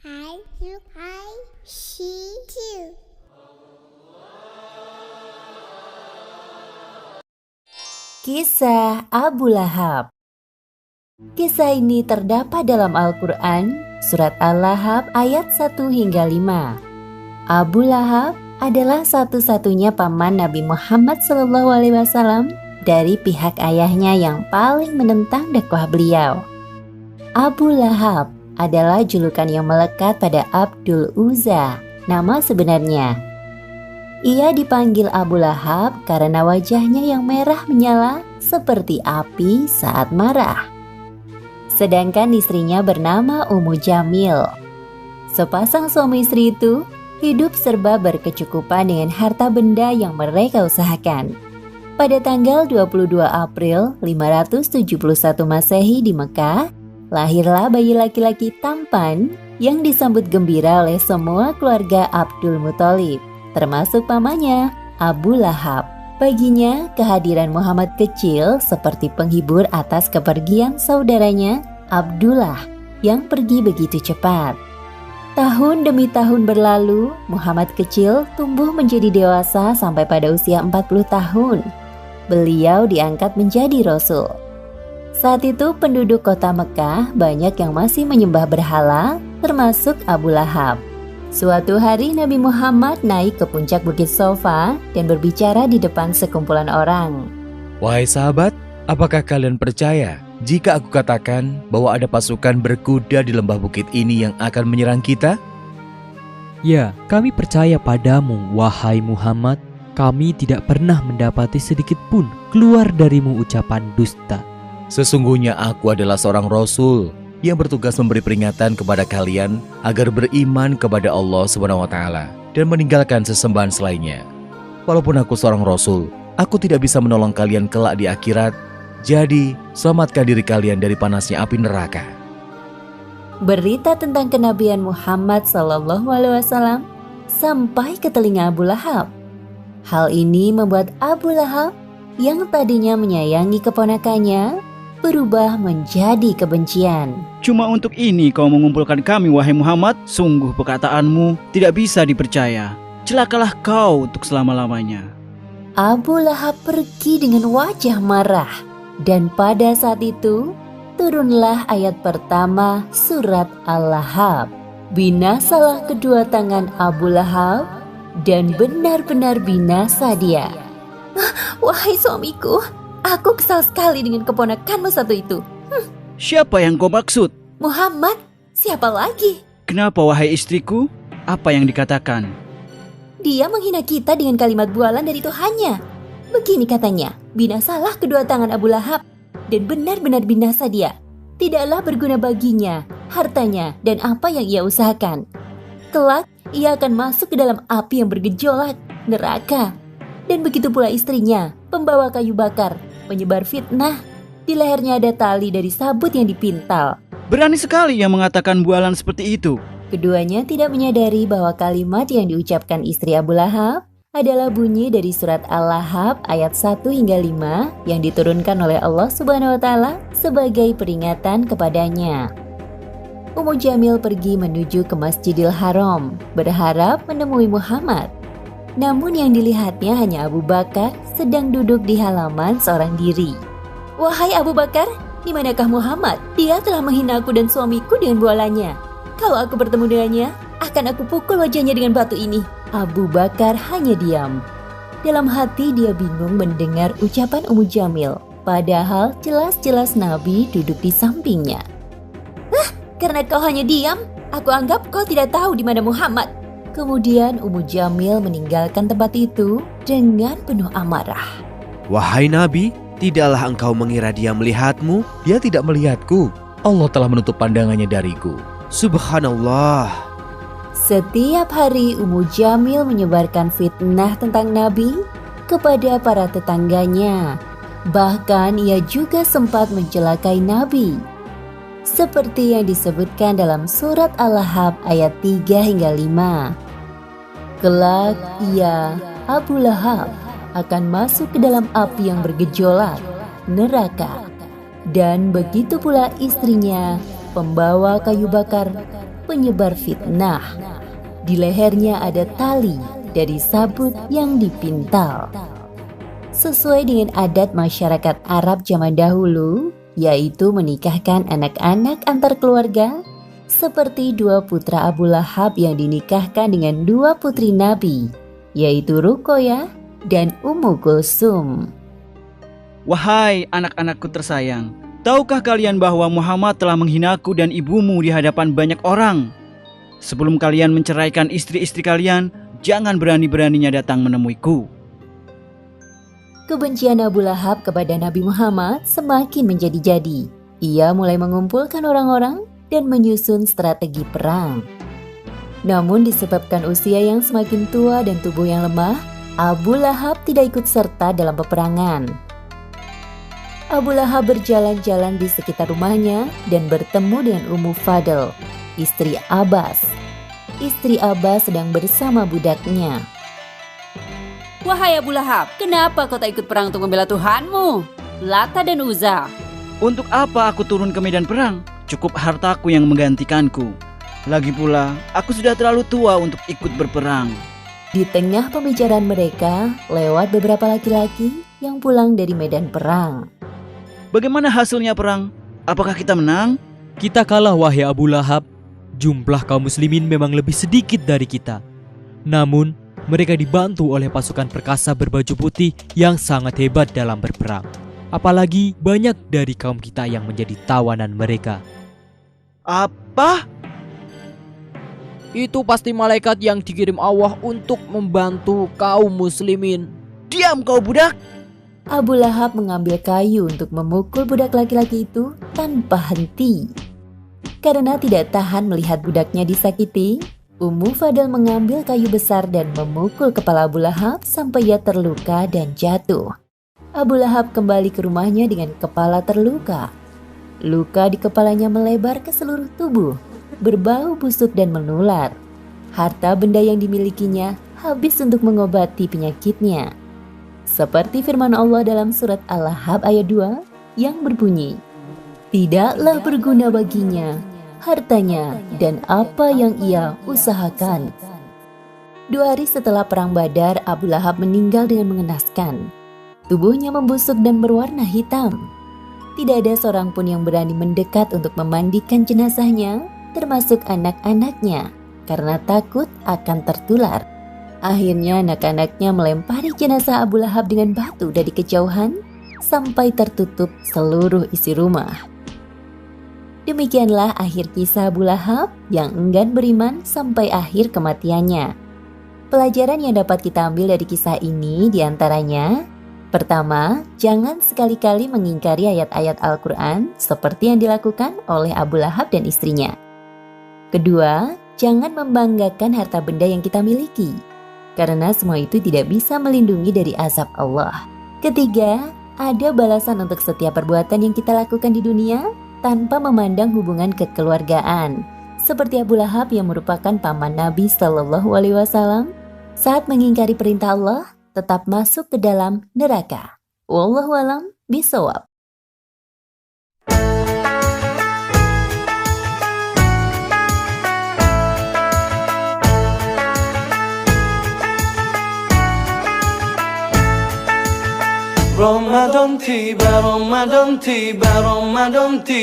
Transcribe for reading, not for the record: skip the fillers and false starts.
I see you. Kisah Abu Lahab. Kisah ini terdapat dalam Al-Quran, surat Al-Lahab ayat 1 hingga 5. Abu Lahab adalah satu-satunya paman Nabi Muhammad SAW dari pihak ayahnya yang paling menentang dakwah beliau. Abu Lahab adalah julukan yang melekat pada Abdul Uzza, nama sebenarnya. Ia dipanggil Abu Lahab karena wajahnya yang merah menyala seperti api saat marah. Sedangkan istrinya bernama Ummu Jamil. Sepasang suami istri itu hidup serba berkecukupan dengan harta benda yang mereka usahakan. Pada tanggal 22 April 571 Masehi di Mekah, lahirlah bayi laki-laki tampan yang disambut gembira oleh semua keluarga Abdul Muthalib, termasuk pamannya, Abu Lahab. Baginya, kehadiran Muhammad kecil seperti penghibur atas kepergian saudaranya, Abdullah, yang pergi begitu cepat. Tahun demi tahun berlalu, Muhammad kecil tumbuh menjadi dewasa sampai pada usia 40 tahun. Beliau diangkat menjadi Rasul. Saat itu penduduk kota Mekah banyak yang masih menyembah berhala, termasuk Abu Lahab. Suatu hari Nabi Muhammad naik ke puncak Bukit Sofa dan berbicara di depan sekumpulan orang. Wahai sahabat, apakah kalian percaya jika aku katakan bahwa ada pasukan berkuda di lembah bukit ini yang akan menyerang kita? Ya, kami percaya padamu, wahai Muhammad. Kami tidak pernah mendapati sedikit pun keluar darimu ucapan dusta. Sesungguhnya aku adalah seorang Rasul yang bertugas memberi peringatan kepada kalian agar beriman kepada Allah SWT dan meninggalkan sesembahan selainnya. Walaupun aku seorang Rasul, aku tidak bisa menolong kalian kelak di akhirat. Jadi, selamatkan diri kalian dari panasnya api neraka. Berita tentang kenabian Muhammad SAW sampai ke telinga Abu Lahab. Hal ini membuat Abu Lahab yang tadinya menyayangi keponakannya berubah menjadi kebencian. Cuma untuk ini kau mengumpulkan kami, wahai Muhammad? Sungguh perkataanmu tidak bisa dipercaya. Celakalah kau untuk selama-lamanya. Abu Lahab pergi dengan wajah marah. Dan pada saat itu, turunlah ayat pertama surat Al-Lahab. Binasalah kedua tangan Abu Lahab, dan benar-benar binasa dia. Wahai suamiku, aku kesal sekali dengan keponakanmu satu itu. Siapa yang kau maksud? Muhammad, siapa lagi? Kenapa, wahai istriku? Apa yang dikatakan? Dia menghina kita dengan kalimat bualan dari Tuhannya. Begini katanya, binasalah kedua tangan Abu Lahab, dan benar-benar binasa dia. Tidaklah berguna baginya, hartanya, dan apa yang ia usahakan. Kelak, ia akan masuk ke dalam api yang bergejolak, neraka. Dan begitu pula istrinya, pembawa kayu bakar, penyebar fitnah. Di lehernya ada tali dari sabut yang dipintal. Berani sekali yang mengatakan bualan seperti itu. Keduanya tidak menyadari bahwa kalimat yang diucapkan istri Abu Lahab adalah bunyi dari surat Al-Lahab ayat 1 hingga 5 yang diturunkan oleh Allah SWT sebagai peringatan kepadanya. Ummu Jamil pergi menuju ke Masjidil Haram, berharap menemui Muhammad. Namun yang dilihatnya hanya Abu Bakar sedang duduk di halaman seorang diri. Wahai Abu Bakar, di manakah Muhammad? Dia telah menghina aku dan suamiku dengan bualannya. Kalau aku bertemu dengannya, akan aku pukul wajahnya dengan batu ini. Abu Bakar hanya diam. Dalam hati dia bingung mendengar ucapan Ummu Jamil, padahal jelas-jelas Nabi duduk di sampingnya. Karena kau hanya diam, aku anggap kau tidak tahu di mana Muhammad. Kemudian Ummu Jamil meninggalkan tempat itu dengan penuh amarah. Wahai Nabi, tidaklah engkau mengira dia melihatmu? Dia tidak melihatku. Allah telah menutup pandangannya dariku. Subhanallah. Setiap hari Ummu Jamil menyebarkan fitnah tentang Nabi kepada para tetangganya. Bahkan ia juga sempat mencelakai Nabi. Seperti yang disebutkan dalam surat Al-Lahab ayat 3 hingga 5. Kelak ia, Abu Lahab, akan masuk ke dalam api yang bergejolak, neraka. Dan begitu pula istrinya, pembawa kayu bakar, penyebar fitnah. Di lehernya ada tali dari sabut yang dipintal. Sesuai dengan adat masyarakat Arab zaman dahulu, yaitu menikahkan anak-anak antar keluarga, seperti dua putra Abu Lahab yang dinikahkan dengan dua putri Nabi, yaitu Ruqayyah dan Ummu Kulsum. Wahai anak-anakku tersayang, tahukah kalian bahwa Muhammad telah menghinaku dan ibumu di hadapan banyak orang? Sebelum kalian menceraikan istri-istri kalian, jangan berani-beraninya datang menemuiku. Kebencian Abu Lahab kepada Nabi Muhammad semakin menjadi-jadi. Ia mulai mengumpulkan orang-orang dan menyusun strategi perang. Namun disebabkan usia yang semakin tua dan tubuh yang lemah, Abu Lahab tidak ikut serta dalam peperangan. Abu Lahab berjalan-jalan di sekitar rumahnya dan bertemu dengan Ummu Fadl, istri Abbas. Istri Abbas sedang bersama budaknya. Wahai Abu Lahab, kenapa kau tak ikut perang untuk membela Tuhanmu, Lata dan Uzza? Untuk apa aku turun ke medan perang? Cukup hartaku yang menggantikanku. Lagi pula, aku sudah terlalu tua untuk ikut berperang. Di tengah pembicaraan mereka, lewat beberapa laki-laki yang pulang dari medan perang. Bagaimana hasilnya perang? Apakah kita menang? Kita kalah, wahai Abu Lahab. Jumlah kaum muslimin memang lebih sedikit dari kita. Namun, mereka dibantu oleh pasukan perkasa berbaju putih yang sangat hebat dalam berperang. Apalagi banyak dari kaum kita yang menjadi tawanan mereka. Apa? Itu pasti malaikat yang dikirim Allah untuk membantu kaum muslimin. Diam kau budak! Abu Lahab mengambil kayu untuk memukul budak laki-laki itu tanpa henti. Karena tidak tahan melihat budaknya disakiti, Ummu Fadl mengambil kayu besar dan memukul kepala Abu Lahab sampai ia terluka dan jatuh. Abu Lahab kembali ke rumahnya dengan kepala terluka. Luka di kepalanya melebar ke seluruh tubuh, berbau busuk dan menular. Harta benda yang dimilikinya habis untuk mengobati penyakitnya. Seperti firman Allah dalam surat Al-Lahab ayat 2 yang berbunyi, "Tidaklah berguna baginya hartanya dan apa yang ia usahakan." 2 hari setelah perang Badar, Abu Lahab meninggal dengan mengenaskan. Tubuhnya membusuk dan berwarna hitam. Tidak ada seorang pun yang berani mendekat untuk memandikan jenazahnya, termasuk anak-anaknya, karena takut akan tertular. Akhirnya anak-anaknya melempari jenazah Abu Lahab dengan batu dari kejauhan sampai tertutup seluruh isi rumah. Demikianlah akhir kisah Abu Lahab yang enggan beriman sampai akhir kematiannya. Pelajaran yang dapat kita ambil dari kisah ini diantaranya: pertama, jangan sekali-kali mengingkari ayat-ayat Al-Quran seperti yang dilakukan oleh Abu Lahab dan istrinya. Kedua, jangan membanggakan harta benda yang kita miliki, karena semua itu tidak bisa melindungi dari azab Allah. Ketiga, ada balasan untuk setiap perbuatan yang kita lakukan di dunia tanpa memandang hubungan kekeluargaan. Seperti Abu Lahab yang merupakan paman Nabi Shallallahu Alaihi Wasallam, saat mengingkari perintah Allah, tetap masuk ke dalam neraka. Wallahu a'lam bishawab. Ramadan tiba, Ramadan tiba, Ramadan tiba.